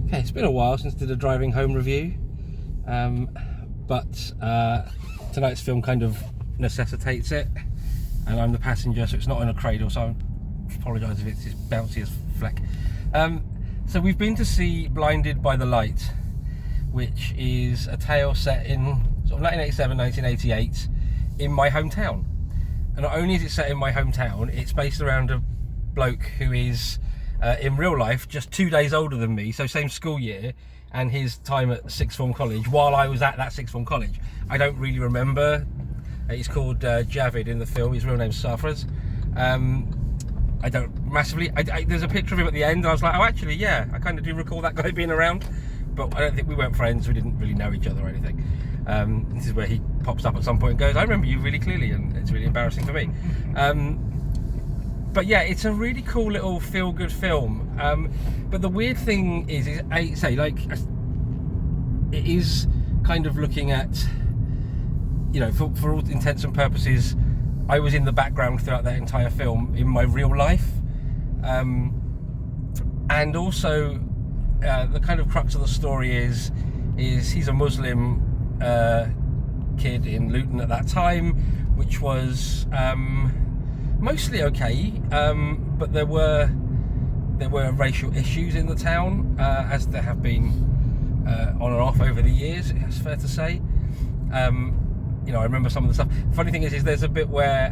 Okay, it's been a while since I did a driving home review, but tonight's film kind of necessitates it, and I'm the passenger, so it's not in a cradle, so I apologise if it's as bouncy as fleck. So we've been to see Blinded by the Light, which is a tale set in sort of 1987, 1988 in my hometown. And not only is it set in my hometown, it's based around a bloke who is in real life just 2 days older than me, so same school year, and his time at sixth form college while I was at that sixth form college. I don't really remember. He's called Javid in the film. His real name's Safraz. I don't massively. There's a picture of him at the end, and I was like, oh, actually, yeah, I kind of do recall that guy being around, but I don't think we weren't friends. We didn't really know each other or anything. This is where he pops up at some point and goes, I remember you really clearly, and it's really embarrassing for me. But yeah, it's a really cool little feel-good film. But the weird thing is it is kind of looking at, you know, for all intents and purposes, I was in the background throughout that entire film in my real life. And also, the kind of crux of the story is he's a Muslim kid in Luton at that time, which was mostly okay, but there were racial issues in the town, as there have been on and off over the years. It's fair to say. You know, I remember some of the stuff. The funny thing is there's a bit where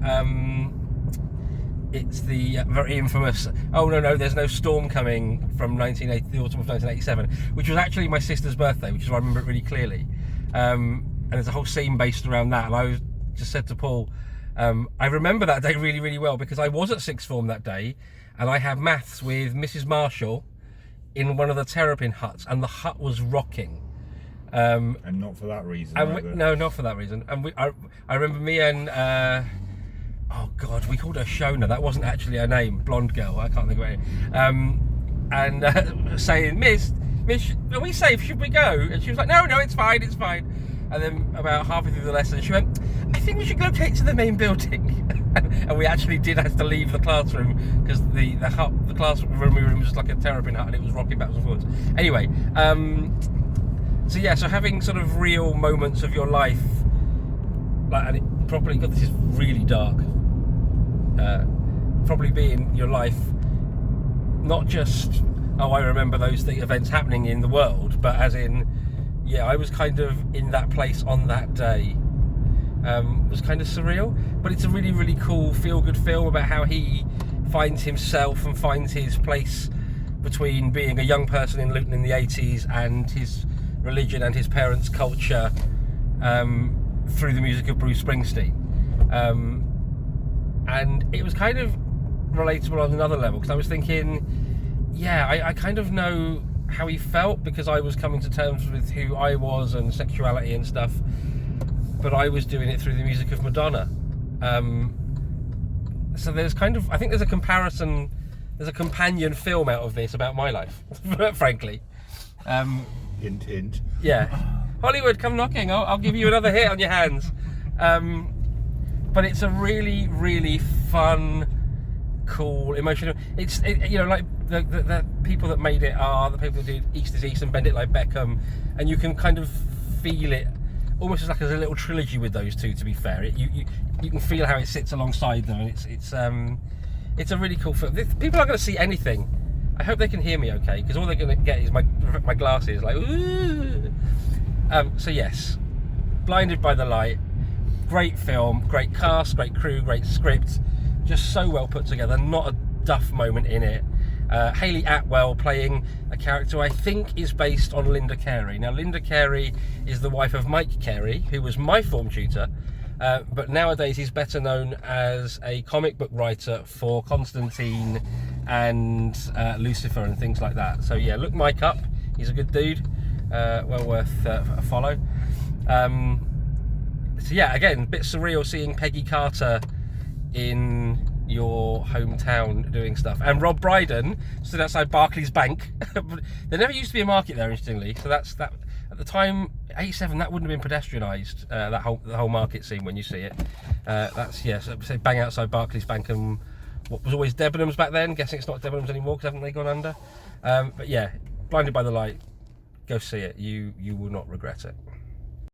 it's the very infamous, oh no, there's no storm coming, from the autumn of 1987, which was actually my sister's birthday, which is why I remember it really clearly. And there's a whole scene based around that, and I just said to Paul, I remember that day really, really well, because I was at sixth form that day, and I had maths with Mrs. Marshall in one of the Terrapin huts, and the hut was rocking. And not for that reason. No, not for that reason. And I remember me and oh god, we called her Shona. That wasn't actually her name. Blonde girl. I can't think of it. And saying, Miss, are we safe? Should we go? And she was like, no, it's fine, it's fine. And then about halfway through the lesson, she went, I think we should go to the main building. And we actually did have to leave the classroom, because the classroom we were in was just like a Terrapin hut, and it was rocking backwards and forwards. Anyway, so yeah, so having sort of real moments of your life, like, and it probably, God, this is really dark, probably be in your life, not just, oh, I remember those events happening in the world, but as in, yeah, I was kind of in that place on that day. Was kind of surreal, but it's a really, really cool feel-good film about how he finds himself and finds his place between being a young person in Luton in the 80s and his religion and his parents' culture, through the music of Bruce Springsteen. And it was kind of relatable on another level, because I was thinking, yeah, I kind of know how he felt, because I was coming to terms with who I was and sexuality and stuff, but I was doing it through the music of Madonna. So there's kind of, I think there's a comparison, there's a companion film out of this about my life, frankly. Hint, hint. Yeah. Hollywood, come knocking. I'll give you another hit on your hands. But it's a really, really fun, cool, emotional. You know, like the people that made it are the people that did East is East and Bend It Like Beckham, and you can kind of feel it almost as like as a little trilogy with those two. To be fair, you can feel how it sits alongside them, and it's a really cool film. People aren't going to see anything. I hope they can hear me okay, because all they're going to get is my glasses, like, ooh. So yes, Blinded by the Light, great film, great cast, great crew, great script, just so well put together, not a duff moment in it. Hayley Atwell playing a character I think is based on Linda Carey. Now, Linda Carey is the wife of Mike Carey, who was my form tutor, but nowadays he's better known as a comic book writer for Constantine and Lucifer and things like that. So yeah, look Mike up, he's a good dude, well worth a follow. So yeah, again, a bit surreal seeing Peggy Carter in your hometown doing stuff, and Rob Brydon stood outside Barclays Bank. There never used to be a market there, interestingly, so that's that. At the time, 87, that wouldn't have been pedestrianised, the whole market scene when you see it. That's, yeah, so say bang outside Barclays Bank, and what was always Debenhams back then, guessing it's not Debenhams anymore because haven't they gone under. But yeah, Blinded by the Light. Go see it. You will not regret it.